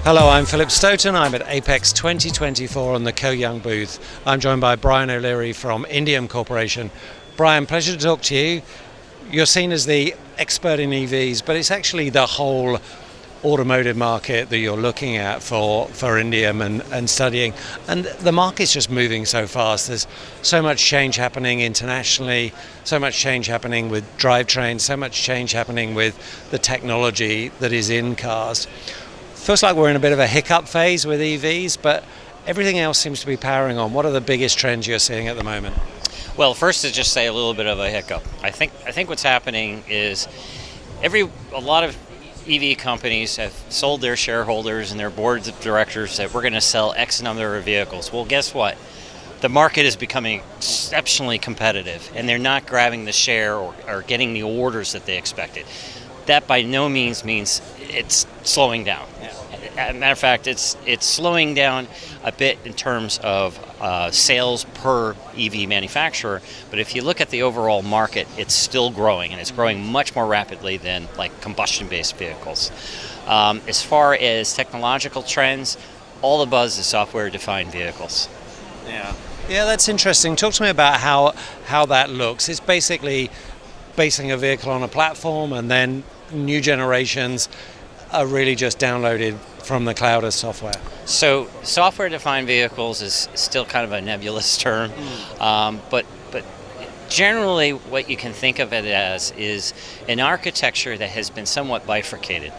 Hello, I'm Philip Stoughton. I'm at Apex 2024 on the Co-Young booth. I'm joined by Brian O'Leary from Indium Corporation. Brian, pleasure to talk to you. You're seen as the expert in EVs, but it's actually the whole automotive market that you're looking at for Indium and studying. And the market's just moving so fast. There's so much change happening internationally, so much change happening with drivetrains, so much change happening with the technology that is in cars. Feels like we're in a bit of a hiccup phase with EVs, but everything else seems to be powering on. What are the biggest trends you're seeing at the moment? Well, first to just say a little bit of a hiccup. I think what's happening is a lot of EV companies have sold their shareholders and their boards of directors that we're going to sell X number of vehicles. Well, guess what? The market is becoming exceptionally competitive, and they're not grabbing the share or getting the orders that they expected. That by no means it's slowing down. As a matter of fact, it's slowing down a bit in terms of sales per EV manufacturer, but if you look at the overall market, it's still growing, and it's growing much more rapidly than like combustion-based vehicles. As far as technological trends, all the buzz is software-defined vehicles. Yeah, that's interesting. Talk to me about how that looks. It's basically basing a vehicle on a platform, and then new generations are really just downloaded from the cloud as software. So software-defined vehicles is still kind of a nebulous term, but generally what you can think of it as is an architecture that has been somewhat bifurcated.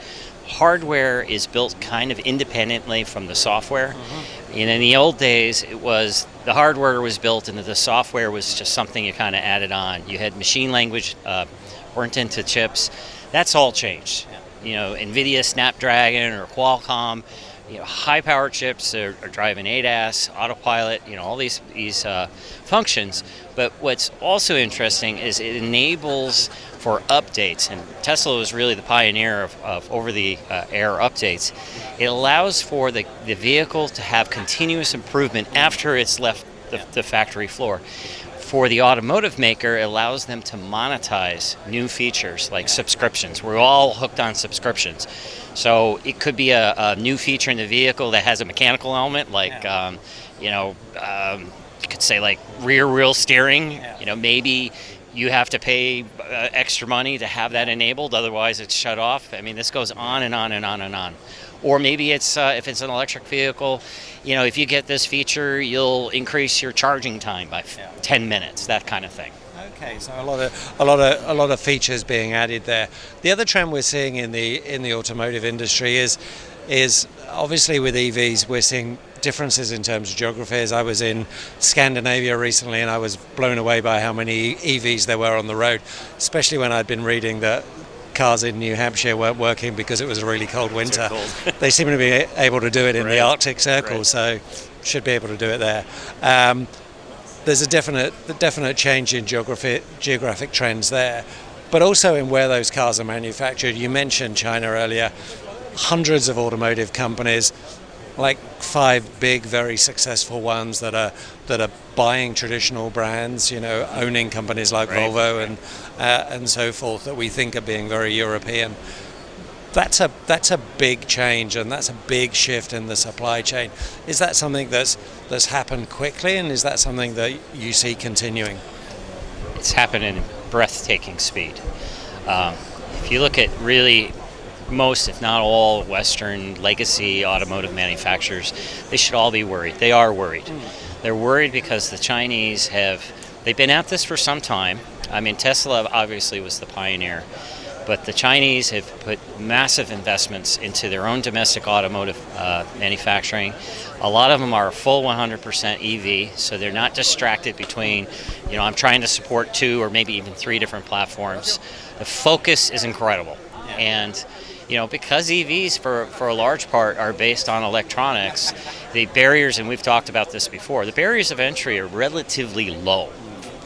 Hardware is built kind of independently from the software. And in the old days, it was the hardware was built and the software was just something you kind of added on. You had machine language burnt into chips. That's all changed. You know, NVIDIA Snapdragon or Qualcomm, high-power chips are driving ADAS, autopilot, all these functions. But what's also interesting is it enables for updates, and Tesla was really the pioneer of over-the-air updates. It allows for the vehicle to have continuous improvement after it's left the factory floor. For the automotive maker, it allows them to monetize new features like subscriptions. We're all hooked on subscriptions. So it could be a new feature in the vehicle that has a mechanical element, like, you could say like rear wheel steering. Maybe you have to pay extra money to have that enabled, otherwise it's shut off. I mean, this goes on and on and on and on. Or maybe it's if it's an electric vehicle, if you get this feature, you'll increase your charging time by 10 minutes, that kind of thing. Okay, so a lot of features being added there. The other trend we're seeing in the automotive industry is obviously with EVs we're seeing differences in terms of geographies. I was in Scandinavia recently and I was blown away by how many EVs there were on the road, especially when I'd been reading that cars in New Hampshire weren't working because it was a really cold winter. They seem to be able to do it in the Arctic Circle, so should be able to do it there. There's a definite change in geographic trends there, but also in where those cars are manufactured. You mentioned China earlier. Hundreds of automotive companies, like 5 big, very successful ones that are buying traditional brands, owning companies like Volvo and so forth that we think are being very European. That's a big change, and that's a big shift in the supply chain. Is that something that's happened quickly, and is that something that you see continuing? It's happening in breathtaking speed. If you look at really most, if not all, Western legacy automotive manufacturers, they should all be worried. They are worried. They're worried because the Chinese they've been at this for some time. I mean, Tesla obviously was the pioneer, but the Chinese have put massive investments into their own domestic automotive manufacturing. A lot of them are full 100% EV, so they're not distracted between, I'm trying to support 2 or maybe even 3 different platforms. The focus is incredible. And because EVs for a large part are based on electronics, the barriers, and we've talked about this before, the barriers of entry are relatively low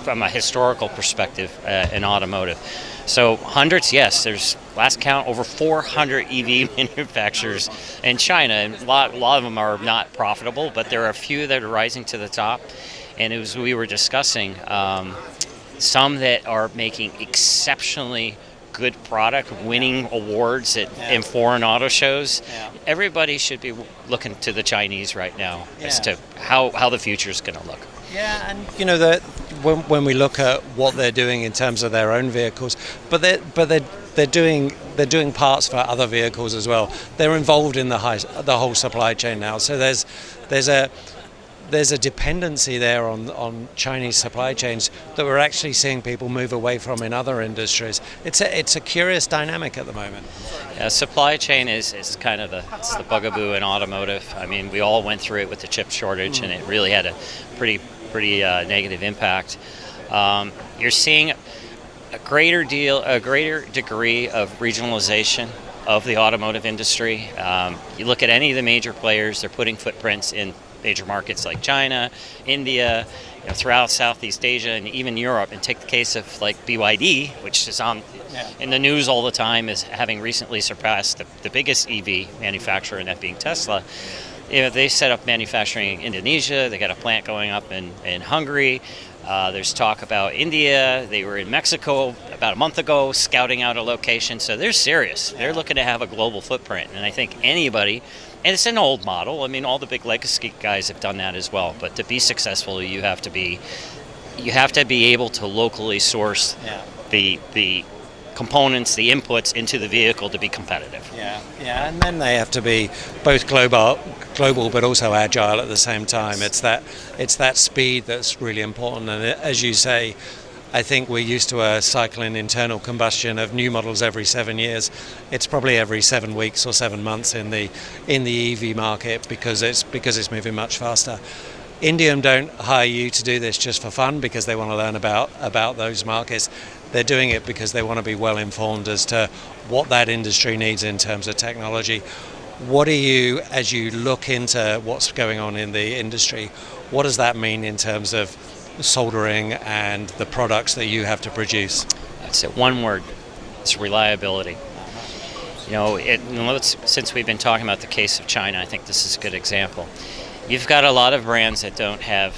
from a historical perspective in automotive. So hundreds, yes, there's last count over 400 EV manufacturers in China, and a lot of them are not profitable, but there are a few that are rising to the top. And as we were discussing, some that are making exceptionally good product, winning awards in foreign auto shows. Everybody should be looking to the Chinese right now as to how the future is going to look. Yeah, and when we look at what they're doing in terms of their own vehicles, but they're doing parts for other vehicles as well. They're involved in the whole supply chain now. So there's a dependency there on Chinese supply chains that we're actually seeing people move away from in other industries. It's a curious dynamic at the moment. Yeah, supply chain is kind of it's the bugaboo in automotive. I mean, we all went through it with the chip shortage, and it really had a pretty negative impact. You're seeing a greater degree of regionalization of the automotive industry. You look at any of the major players; they're putting footprints in major markets like China, India, throughout Southeast Asia, and even Europe. And take the case of like BYD, which is in the news all the time, as having recently surpassed the biggest EV manufacturer, and that being Tesla. They set up manufacturing in Indonesia. They got a plant going up in Hungary. There's talk about India. They were in Mexico about a month ago scouting out a location. So they're serious. They're looking to have a global footprint. And I think anybody, and it's an old model. I mean, all the big legacy guys have done that as well. But to be successful, you have to be able to locally source the components, the inputs into the vehicle to be competitive. Yeah, and then they have to be both global but also agile at the same time. It's that speed that's really important. And as you say, I think we're used to a cycle in internal combustion of new models every 7 years. It's probably every 7 weeks or 7 months in the EV market because it's moving much faster. Indium don't hire you to do this just for fun because they want to learn about those markets. They're doing it because they want to be well informed as to what that industry needs in terms of technology. What do you, as you look into what's going on in the industry, what does that mean in terms of soldering and the products that you have to produce? That's it. One word. It's reliability. Since we've been talking about the case of China, I think this is a good example. You've got a lot of brands that don't have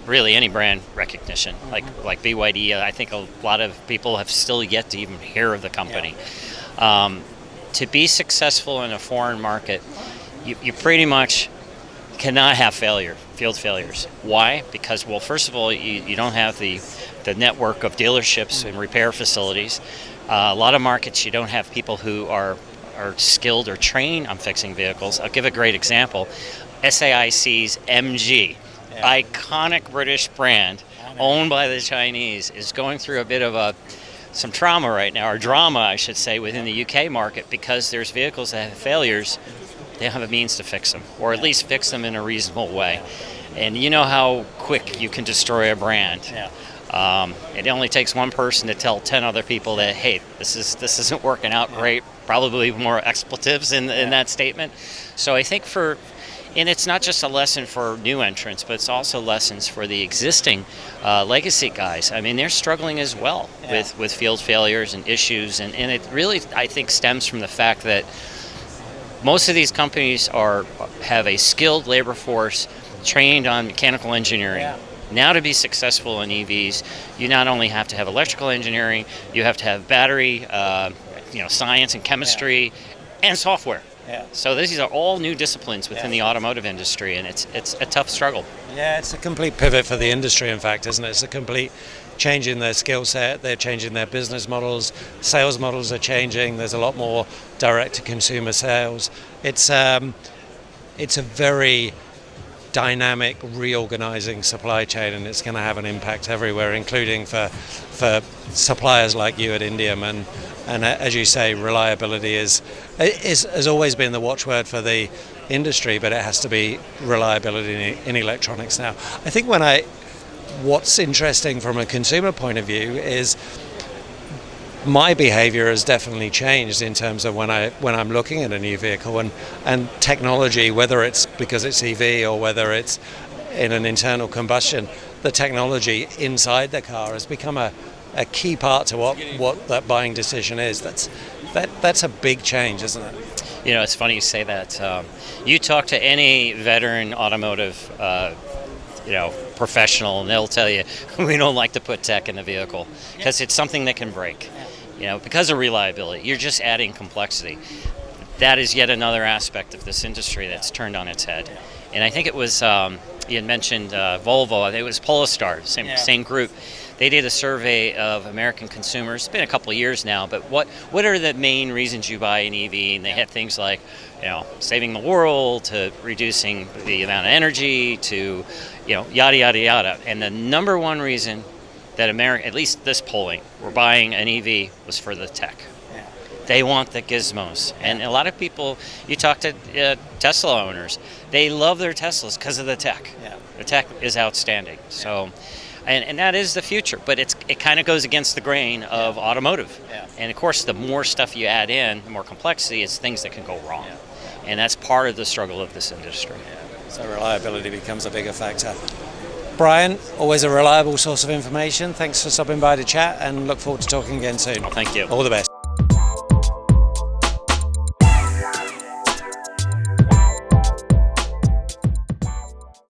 really any brand recognition, like BYD. I think a lot of people have still yet to even hear of the company. To be successful in a foreign market, you pretty much cannot have field failures. Why? Because, well, first of all, you don't have the network of dealerships and repair facilities. A lot of markets, you don't have people who are skilled or trained on fixing vehicles. I'll give a great example. SAIC's MG, iconic British brand owned by the Chinese, is going through a bit of some trauma right now, or drama, I should say, within the UK market because there's vehicles that have failures. They don't have a means to fix them, or at least fix them in a reasonable way. And you know how quick you can destroy a brand. It only takes one person to tell 10 other people that, hey, this isn't working out great. Probably more expletives in that statement. So I think and it's not just a lesson for new entrants, but it's also lessons for the existing legacy guys. I mean, they're struggling as well with field failures and issues. And it really, I think, stems from the fact that most of these companies have a skilled labor force trained on mechanical engineering. Now, to be successful in EVs, you not only have to have electrical engineering, you have to have battery, science and chemistry, and software. So these are all new disciplines within the automotive industry, and it's a tough struggle. Yeah, it's a complete pivot for the industry, in fact, isn't it? It's a complete change in their skill set. They're changing their business models. Sales models are changing. There's a lot more direct-to-consumer sales. It's a very dynamic, reorganizing supply chain, and it's going to have an impact everywhere, including for suppliers like you at Indium. And as you say, reliability has always been the watchword for the industry, but it has to be reliability in electronics now. I think what's interesting from a consumer point of view is my behavior has definitely changed in terms of when I'm looking at a new vehicle and technology, whether it's because it's EV or whether it's in an internal combustion, the technology inside the car has become a key part to what that buying decision is. That's a big change, isn't it? It's funny you say that. You talk to any veteran automotive professional, and they'll tell you we don't like to put tech in the vehicle because it's something that can break. because of reliability. You're just adding complexity. That is yet another aspect of this industry that's turned on its head. And I think it was, you had mentioned Volvo, I think it was Polestar, same group. They did a survey of American consumers. It's been a couple of years now, but what are the main reasons you buy an EV? And they had things like, saving the world, to reducing the amount of energy, to, yada, yada, yada. And the number one reason that America, at least this polling, were buying an EV was for the tech. They want the gizmos. And a lot of people, you talk to Tesla owners, they love their Teslas because of the tech. The tech is outstanding. So, and that is the future, but it kind of goes against the grain of automotive. And of course, the more stuff you add in, the more complexity, it's things that can go wrong. And that's part of the struggle of this industry. So reliability becomes a bigger factor. Brian, always a reliable source of information. Thanks for stopping by to chat, and look forward to talking again soon. Thank you. All the best.